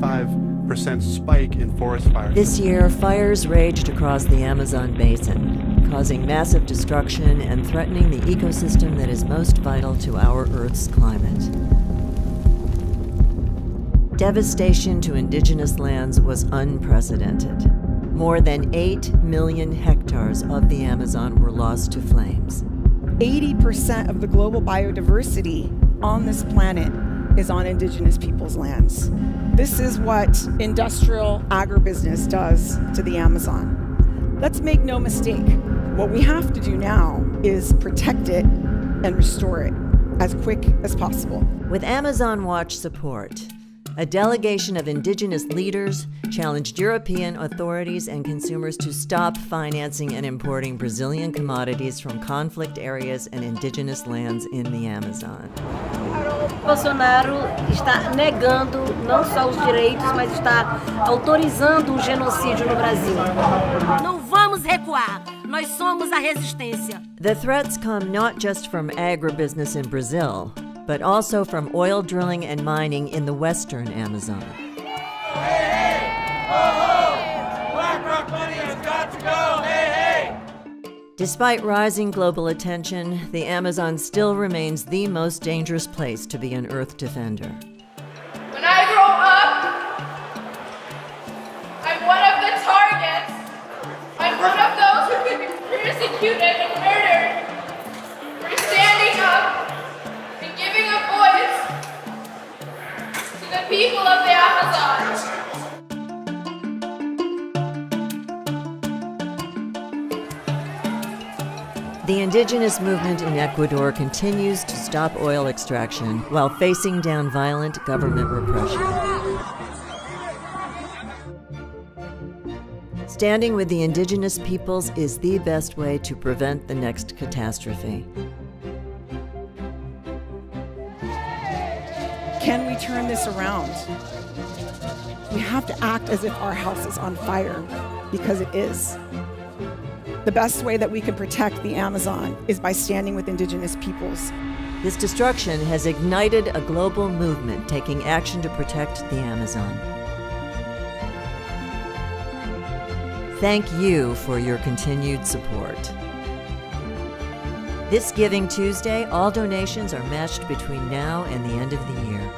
25% spike in forest fires. This year, fires raged across the Amazon basin, causing massive destruction and threatening the ecosystem that is most vital to our Earth's climate. Devastation to indigenous lands was unprecedented. More than 8 million hectares of the Amazon were lost to flames. 80% of the global biodiversity on this planet is on indigenous peoples' lands. This is what industrial agribusiness does to the Amazon. Let's make no mistake, what we have to do now is protect it and restore it as quick as possible. With Amazon Watch support, a delegation of indigenous leaders challenged European authorities and consumers to stop financing and importing Brazilian commodities from conflict areas and indigenous lands in the Amazon. Bolsonaro está negando não só os direitos, mas está autorizando um genocídio no Brasil. Não vamos recuar. Nós somos a resistência. The threats come not just from agribusiness in Brazil, but also from oil drilling and mining in the western Amazon. Hey, hey! Oh, oh! BlackRock money has got to go! Hey, hey! Despite rising global attention, the Amazon still remains the most dangerous place to be an Earth defender. When I grow up, I'm one of the targets. I'm one of those who could be persecuted and murdered for standing up and giving a voice to the people of the Amazon. The indigenous movement in Ecuador continues to stop oil extraction while facing down violent government repression. Standing with the indigenous peoples is the best way to prevent the next catastrophe. Can we turn this around? We have to act as if our house is on fire, because it is. The best way that we can protect the Amazon is by standing with indigenous peoples. This destruction has ignited a global movement taking action to protect the Amazon. Thank you for your continued support. This Giving Tuesday, all donations are matched between now and the end of the year.